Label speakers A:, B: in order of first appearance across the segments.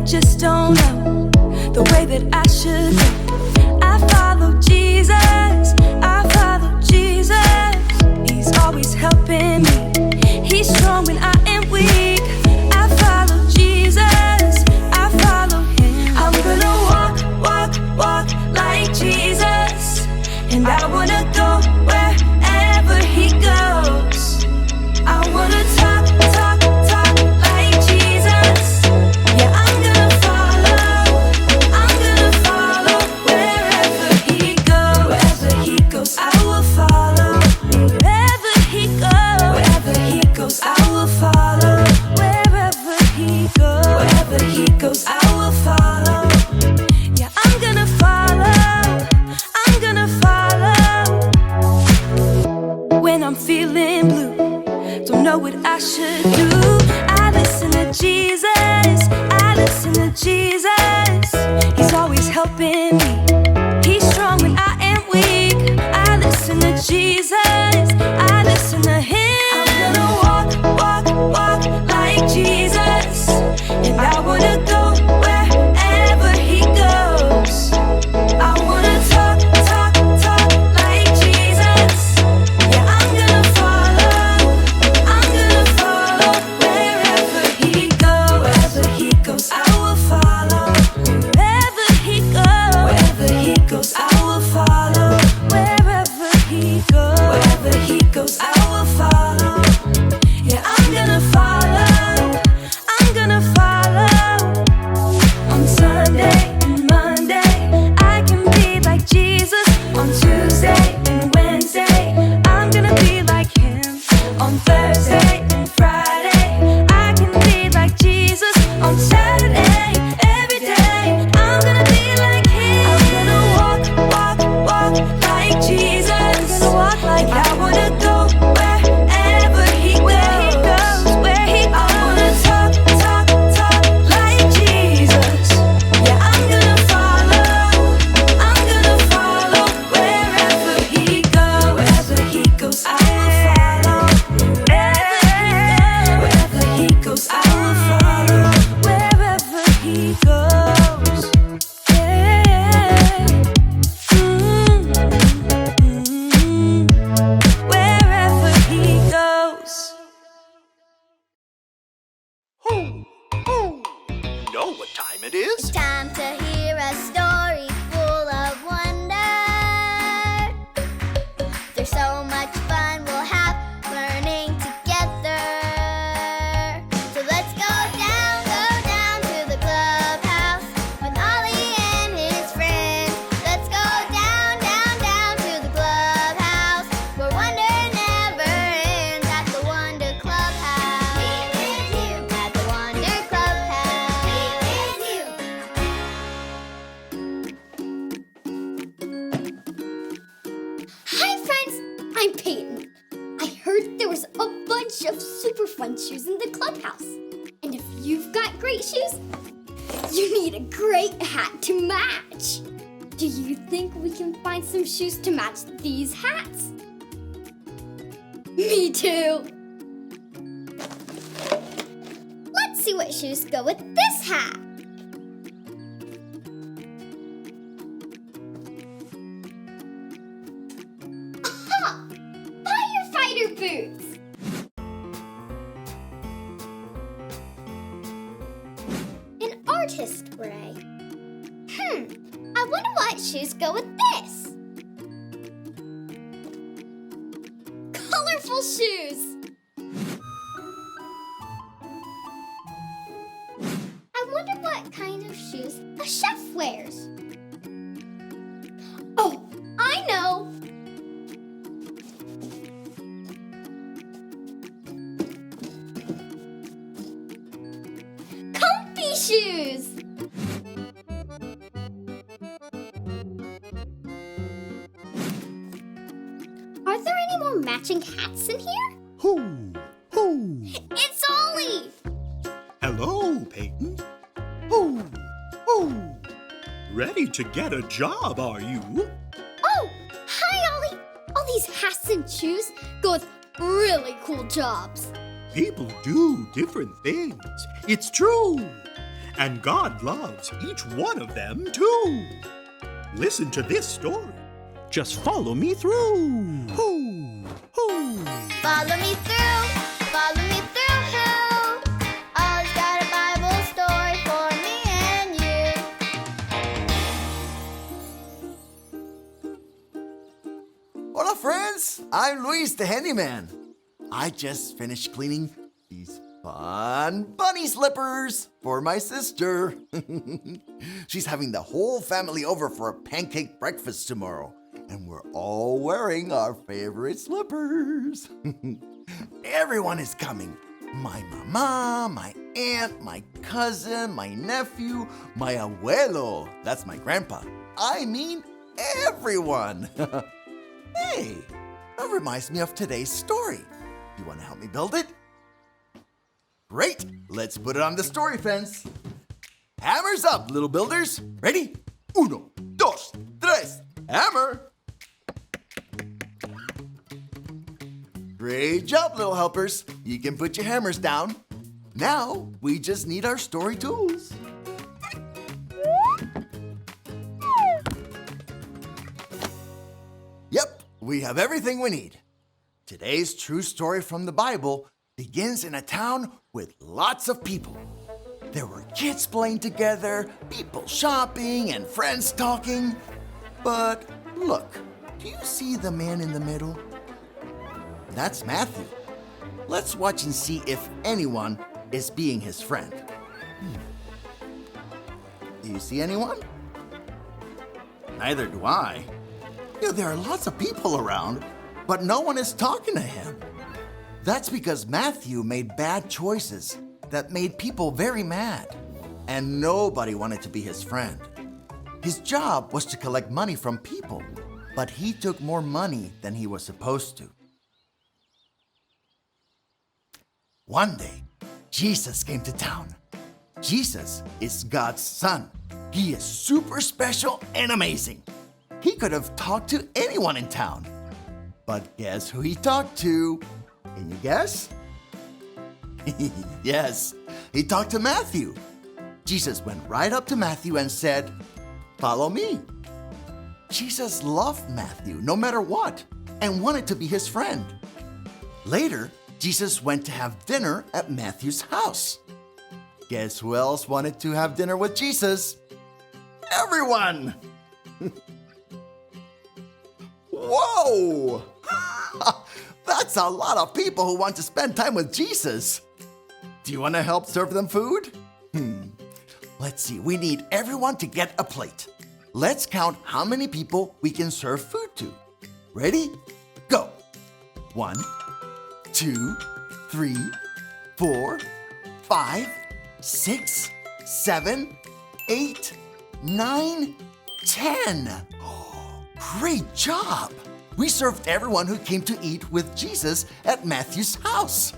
A: just don't know the way that I should go. I follow Jesus, I follow Jesus. He's always helping me. He's strong when I am weak. I follow Jesus, I follow him. I'm gonna walk, walk, walk like Jesus, and I wanna go wherever he goes. I wanna talk, talk, talk like Jesus. Yeah, I'm gonna follow wherever he goes. Wherever he goes, I will follow. Wherever he goes, I will follow. Wherever he goes, I will follow. Yeah, I'm gonna follow. I'm gonna follow. When I'm feeling blue, don't know what I should do, I listen to Jesus, I listen to Jesus. He's always helping me. He's strong when I am weak. I listen to Jesus, I listen to him. I'm gonna walk, walk, walk like Jesus, and I wanna go wherever he goes. I wanna talk, talk, talk like Jesus. Yeah, I'm gonna follow wherever he goes. Wherever he goes, I will follow. Wherever he goes, I will follow. Wherever he goes, I will follow. Yeah, I'm gonna follow. I'm gonna follow. On Sunday and Monday, I can be like Jesus. On Tuesday and Wednesday, I'm gonna be like him. On Thursday and Friday, I can be like Jesus. On Saturday, every day, I'm gonna be like him. I'm gonna walk, walk, walk like Jesus. I'm gonna walk like I wanna go wherever he goes. Where he goes. I wanna talk, talk, talk like Jesus. Yeah, I'm gonna follow wherever he goes. Wherever he goes, I will follow. Wherever he goes, I will follow. Wherever he goes. Wherever he goes.
B: You know what time it is?
C: Time to hear a story full of wonder. There's so much fun we'll have learning together. So let's go down to the clubhouse with Ollie and his friends. Let's go down to the clubhouse where wonder never ends at the Wonder Clubhouse. Meet with you at the Wonder Clubhouse. Meet with you. Hi friends, I'm Peyton. I heard there was a bunch of super fun shoes in the clubhouse. And if you've got great shoes, you need a great hat to match. Do you think we can find some shoes to match these hats? Me too. Let's see what shoes go with this hat. Aha! Firefighter boots. An artist gray. I wonder what shoes go with this. Colorful shoes. I wonder what kind of shoes a chef wears. Oh, I know. Comfy shoes. Are there any more matching hats in here?
B: Who?
C: It's Ollie!
B: Hello, Peyton. Ready to get a job, are you?
C: Oh, hi Ollie! All these hats and shoes go with really cool jobs.
B: People do different things. It's true. And God loves each one of them too. Listen to this story. Just follow me through. Hoo, hoo.
C: Follow me through, follow me through, who? Ollie's got a Bible story for me and you.
D: Hola, friends. I'm Luis, the handyman. I just finished cleaning these fun bunny slippers for my sister. She's having the whole family over for a pancake breakfast tomorrow, and we're all wearing our favorite slippers. Everyone is coming. My mama, my aunt, my cousin, my nephew, my abuelo. That's my grandpa. I mean, everyone. Hey, that reminds me of today's story. You want to help me build it? Great, let's put it on the story fence. Hammers up, little builders. Ready? Uno, dos, tres, hammer. Great job, little helpers. You can put your hammers down. Now, we just need our story tools. Yep, we have everything we need. Today's true story from the Bible begins in a town with lots of people. There were kids playing together, people shopping, and friends talking. But look, do you see the man in the middle? That's Matthew. Let's watch and see if anyone is being his friend. Do you see anyone? Neither do I. Yeah, there are lots of people around, but no one is talking to him. That's because Matthew made bad choices that made people very mad, and nobody wanted to be his friend. His job was to collect money from people, but he took more money than he was supposed to. One day, Jesus came to town. Jesus is God's son. He is super special and amazing. He could have talked to anyone in town. But guess who he talked to? Can you guess? Yes, he talked to Matthew. Jesus went right up to Matthew and said, "Follow me." Jesus loved Matthew no matter what and wanted to be his friend. Later, Jesus went to have dinner at Matthew's house. Guess who else wanted to have dinner with Jesus? Everyone! Whoa! That's a lot of people who want to spend time with Jesus. Do you want to help serve them food? Let's see, we need everyone to get a plate. Let's count how many people we can serve food to. Ready? Go. 1, 2, 3, 4, 5, 6, 7, 8, 9, 10. Great job! We served everyone who came to eat with Jesus at Matthew's house.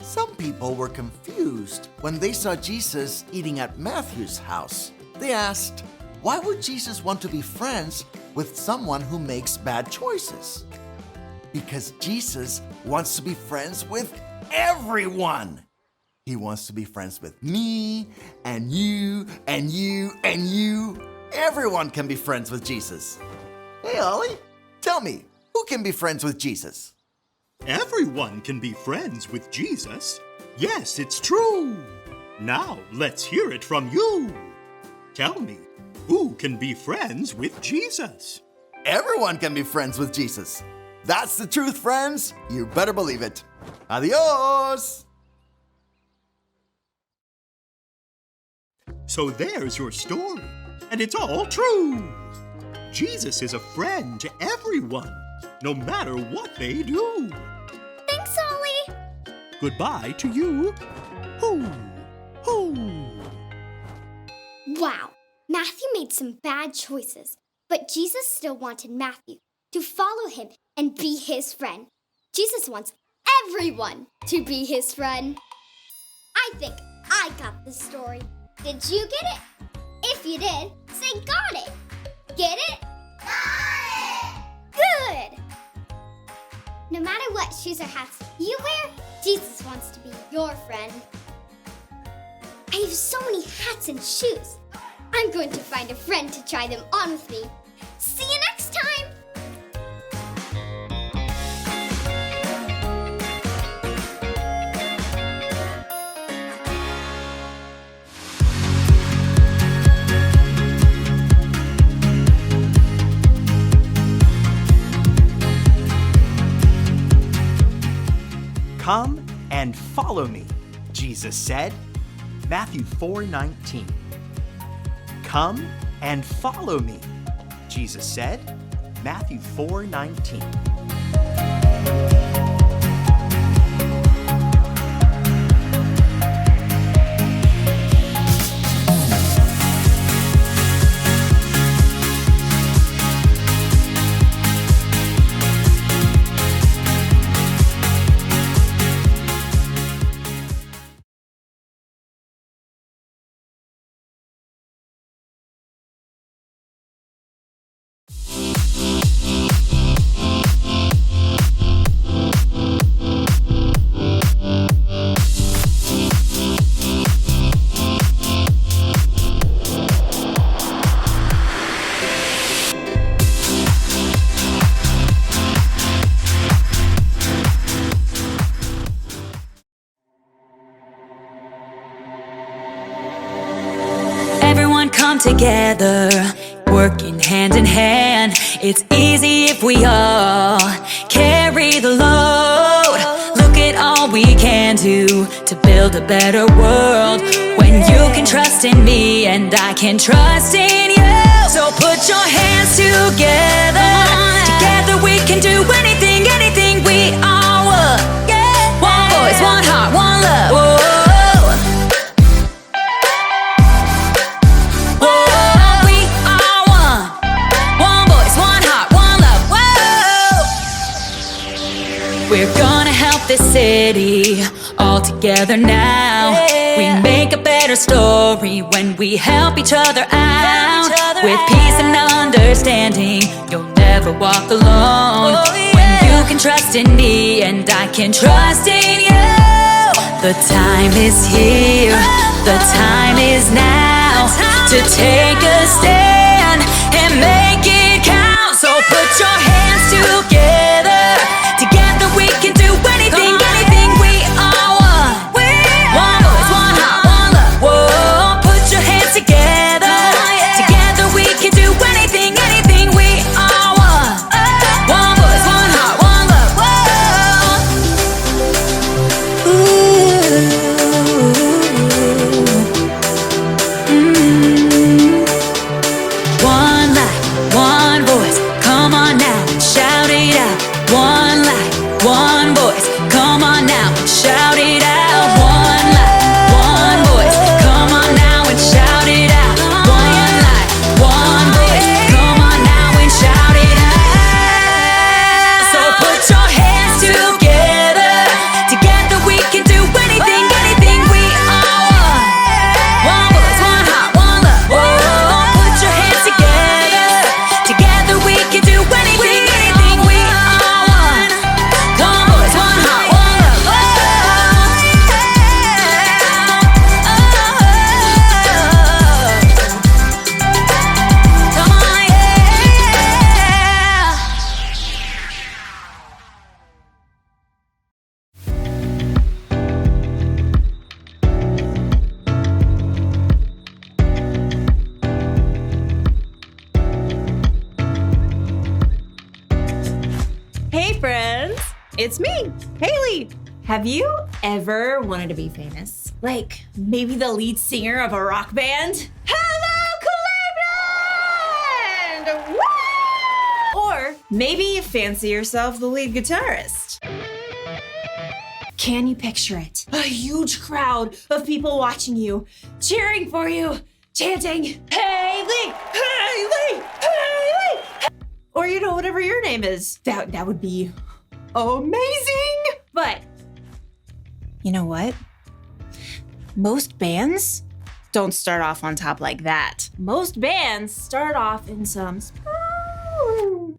D: Some people were confused when they saw Jesus eating at Matthew's house. They asked, why would Jesus want to be friends with someone who makes bad choices? Because Jesus wants to be friends with everyone. He wants to be friends with me, and you, and you, and you. Everyone can be friends with Jesus. Hey, Ollie, tell me, who can be friends with Jesus?
B: Everyone can be friends with Jesus. Yes, it's true. Now, let's hear it from you. Tell me, who can be friends with Jesus?
D: Everyone can be friends with Jesus. That's the truth, friends. You better believe it. Adios!
B: So there's your story, and it's all true. Jesus is a friend to everyone, no matter what they do.
C: Thanks, Ollie.
B: Goodbye to you. Hoo, hoo.
E: Wow, Matthew made some bad choices, but Jesus still wanted Matthew to follow him and be his friend. Jesus wants everyone to be his friend. I think I got the story. Did you get it? If you did, say got it. Get it? Got it! Good! No matter what shoes or hats you wear, Jesus wants to be your friend. I have so many hats and shoes. I'm going to find a friend to try them on with me. See you next time!
F: Come and follow me, Jesus said. Matthew 4:19. Come and follow me, Jesus said. Matthew 4:19.
A: Everyone come together, working hand in hand. It's easy if we all carry the load. Look at all we can do to build a better world. When you can trust in me and I can trust in you. So put your hands together. Together we can do anything, anything we are. One voice, one heart, one love. Whoa. We're gonna help this city all together now. We make a better story when we help each other out. With peace and understanding, you'll never walk alone. When you can trust in me and I can trust in you. The time is here, the time is now to take a stand and make it count. So put your hands together. Together we can do anything, anything we are one. One voice, one heart, one love. Whoa, put your hands together. Together we can do anything, anything we are one. One voice, one heart, one love. Whoa. One life, one voice. Come on now, shout it out. One life, one voice, come on now and shout it out. One life, one voice, come on now and shout it out. One life, one voice, come on now and shout it out. So put your hands together. Together we can do anything, anything we are. One voice, one heart, one love. Whoa, put your hands together. Together we can do anything, anything we are. One voice, one heart, one love. Come on, yeah.
G: Hey friends, it's me, Haley. Have you ever wanted to be famous? Like maybe the lead singer of a rock band? Hello, Cleveland! Woo! Or maybe you fancy yourself the lead guitarist. Can you picture it? A huge crowd of people watching you, cheering for you, chanting, Haley, Haley, Haley! Or, whatever your name is. That would be amazing. But, you know what? Most bands don't start off on top like that. Most bands start off in some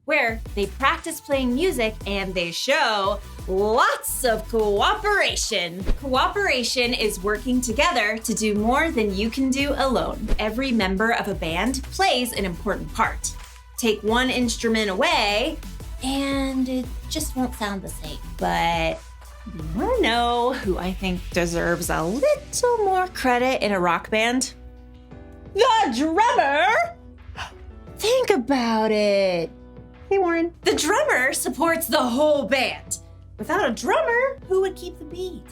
G: where they practice playing music and they show lots of cooperation. Cooperation is working together to do more than you can do alone. Every member of a band plays an important part. Take one instrument away, and it just won't sound the same. But you wanna know who I think deserves a little more credit in a rock band? The drummer! Think about it. Hey, Warren. The drummer supports the whole band. Without a drummer, who would keep the beat?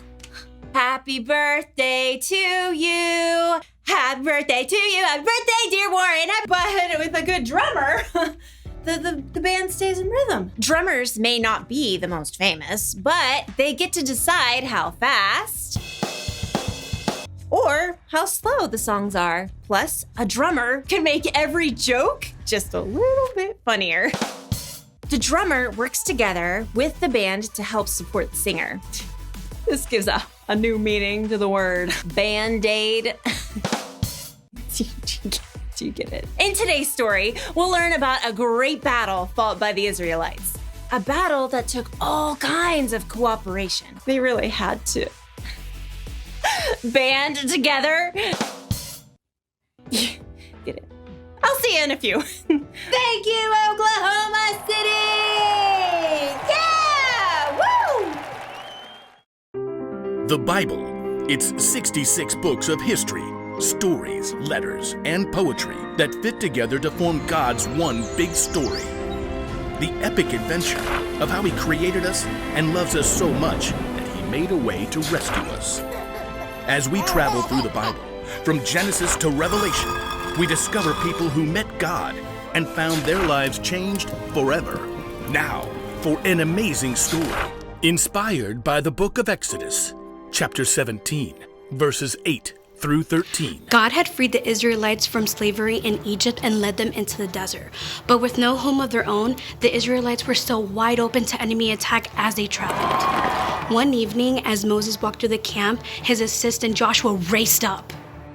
G: Happy birthday to you. Happy birthday to you. Happy birthday, dear Warren. But with a good drummer, the band stays in rhythm. Drummers may not be the most famous, but they get to decide how fast or how slow the songs are. Plus, a drummer can make every joke just a little bit funnier. The drummer works together with the band to help support the singer. This gives a new meaning to the word Band-Aid. Do you get it? In today's story, we'll learn about a great battle fought by the Israelites. A battle that took all kinds of cooperation. They really had to band together. Get it? I'll see you in a few. Thank you, Oklahoma City! Yeah! Woo!
H: The Bible. It's 66 books of history, stories, letters, and poetry that fit together to form God's one big story. The epic adventure of how He created us and loves us so much that He made a way to rescue us. As we travel through the Bible, from Genesis to Revelation, we discover people who met God and found their lives changed forever. Now, for an amazing story, inspired by the book of Exodus, chapter 17, verses 8 through 13.
I: God had freed the Israelites from slavery in Egypt and led them into the desert. But with no home of their own, the Israelites were still wide open to enemy attack as they traveled. One evening, as Moses walked through the camp, his assistant Joshua raced up.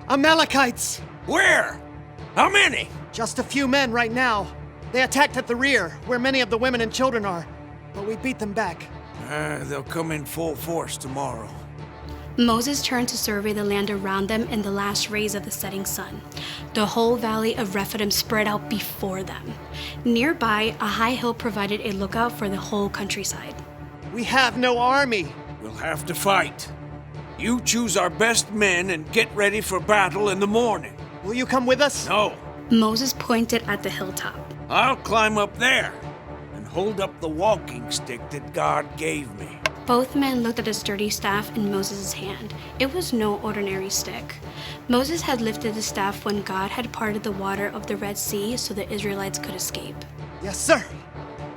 J: Amalekites!
K: Where? How many?
J: Just a few men right now. They attacked at the rear, where many of the women and children are. But we beat them back.
K: They'll come in full force tomorrow.
I: Moses turned to survey the land around them in the last rays of the setting sun. The whole valley of Rephidim spread out before them. Nearby, a high hill provided a lookout for the whole countryside.
J: We have no army.
K: We'll have to fight. You choose our best men and get ready for battle in the morning.
J: Will you come with us?
K: No,
I: Moses pointed at the hilltop.
K: I'll climb up there and hold up the walking stick that God gave me.
I: Both men looked at the sturdy staff in Moses' hand. It was no ordinary stick. Moses had lifted the staff when God had parted the water of the Red Sea so the Israelites could escape.
J: Yes, sir.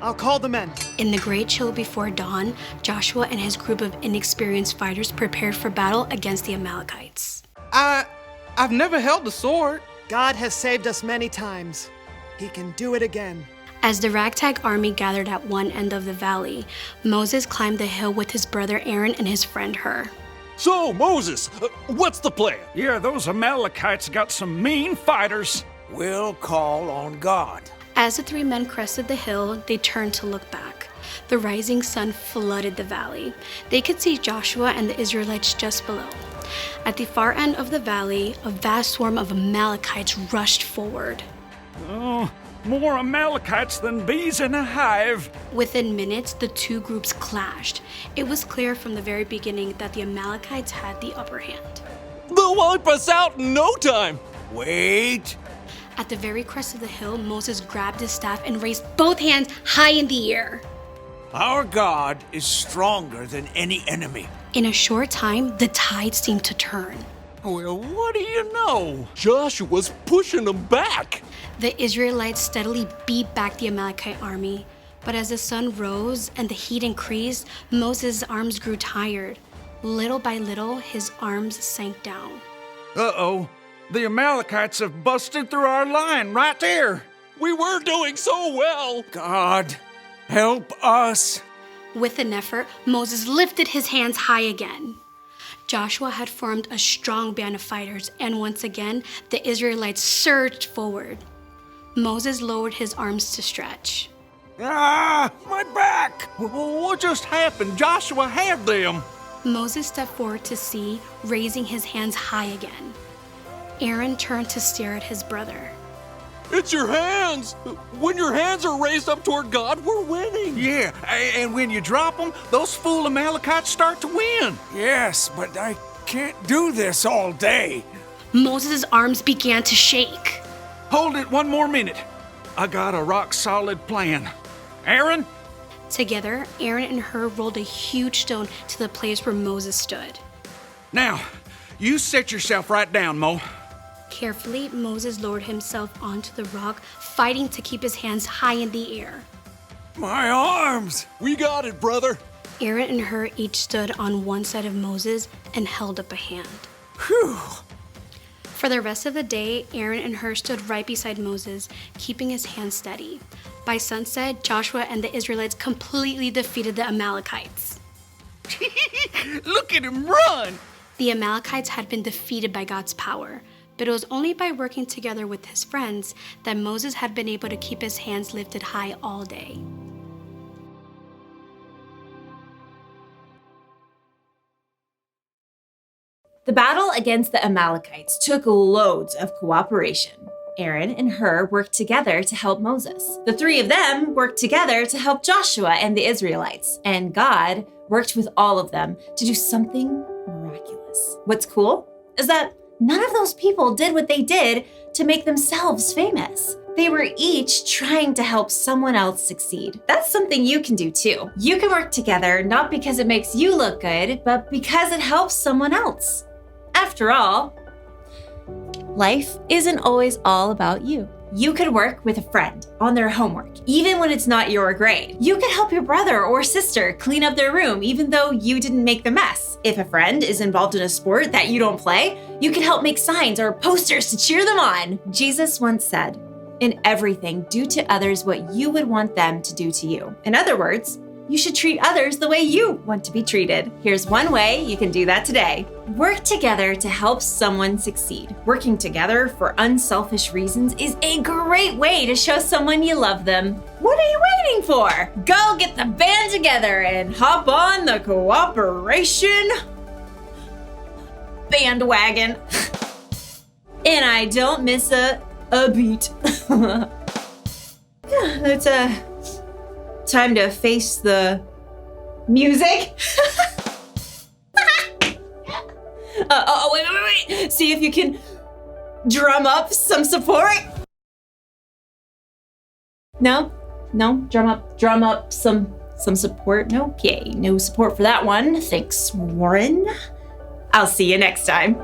J: I'll call the men.
I: In the great chill before dawn, Joshua and his group of inexperienced fighters prepared for battle against the Amalekites.
L: I've never held a sword.
J: God has saved us many times. He can do it again.
I: As the ragtag army gathered at one end of the valley, Moses climbed the hill with his brother Aaron and his friend Hur.
M: So, Moses, what's the plan?
N: Yeah, those Amalekites got some mean fighters.
K: We'll call on God.
I: As the three men crested the hill, they turned to look back. The rising sun flooded the valley. They could see Joshua and the Israelites just below. At the far end of the valley, a vast swarm of Amalekites rushed forward.
N: Oh, more Amalekites than bees in a hive.
I: Within minutes, the two groups clashed. It was clear from the very beginning that the Amalekites had the upper hand.
M: They'll wipe us out in no time.
K: Wait.
I: At the very crest of the hill, Moses grabbed his staff and raised both hands high in the air.
K: Our God is stronger than any enemy.
I: In a short time, the tide seemed to turn.
M: Well, what do you know? Joshua's pushing them back.
I: The Israelites steadily beat back the Amalekite army. But as the sun rose and the heat increased, Moses' arms grew tired. Little by little, his arms sank down.
N: Uh-oh. The Amalekites have busted through our line right there.
M: We were doing so well.
K: God, help us.
I: With an effort, Moses lifted his hands high again. Joshua had formed a strong band of fighters, and once again, the Israelites surged forward. Moses lowered his arms to stretch.
N: Ah, my back! What just happened? Joshua had them.
I: Moses stepped forward to see, raising his hands high again. Aaron turned to stare at his brother.
M: It's your hands! When your hands are raised up toward God, we're winning!
N: Yeah, and when you drop them, those fool Amalekites start to win.
K: Yes, but I can't do this all day.
I: Moses' arms began to shake.
N: Hold it one more minute. I got a rock-solid plan. Aaron?
I: Together, Aaron and Hur rolled a huge stone to the place where Moses stood.
N: Now, you set yourself right down, Mo.
I: Carefully, Moses lowered himself onto the rock, fighting to keep his hands high in the air.
K: My arms!
M: We got it, brother.
I: Aaron and Hur each stood on one side of Moses and held up a hand.
K: Whew!
I: For the rest of the day, Aaron and Hur stood right beside Moses, keeping his hands steady. By sunset, Joshua and the Israelites completely defeated the Amalekites.
N: Look at him run!
I: The Amalekites had been defeated by God's power, but it was only by working together with his friends that Moses had been able to keep his hands lifted high all day.
G: The battle against the Amalekites took loads of cooperation. Aaron and Hur worked together to help Moses. The three of them worked together to help Joshua and the Israelites. And God worked with all of them to do something miraculous. What's cool is that none of those people did what they did to make themselves famous. They were each trying to help someone else succeed. That's something you can do too. You can work together not because it makes you look good, but because it helps someone else. After all, life isn't always all about you. You could work with a friend on their homework, even when it's not your grade. You could help your brother or sister clean up their room, even though you didn't make the mess. If a friend is involved in a sport that you don't play, you can help make signs or posters to cheer them on. Jesus once said, "In everything, do to others what you would want them to do to you." In other words, you should treat others the way you want to be treated. Here's one way you can do that today. Work together to help someone succeed. Working together for unselfish reasons is a great way to show someone you love them. What are you waiting for? Go get the band together and hop on the cooperation bandwagon. And I don't miss a beat. It's time to face the music. Wait. See if you can drum up some support. No, drum up some support. No, okay, no support for that one. Thanks, Warren. I'll see you next time.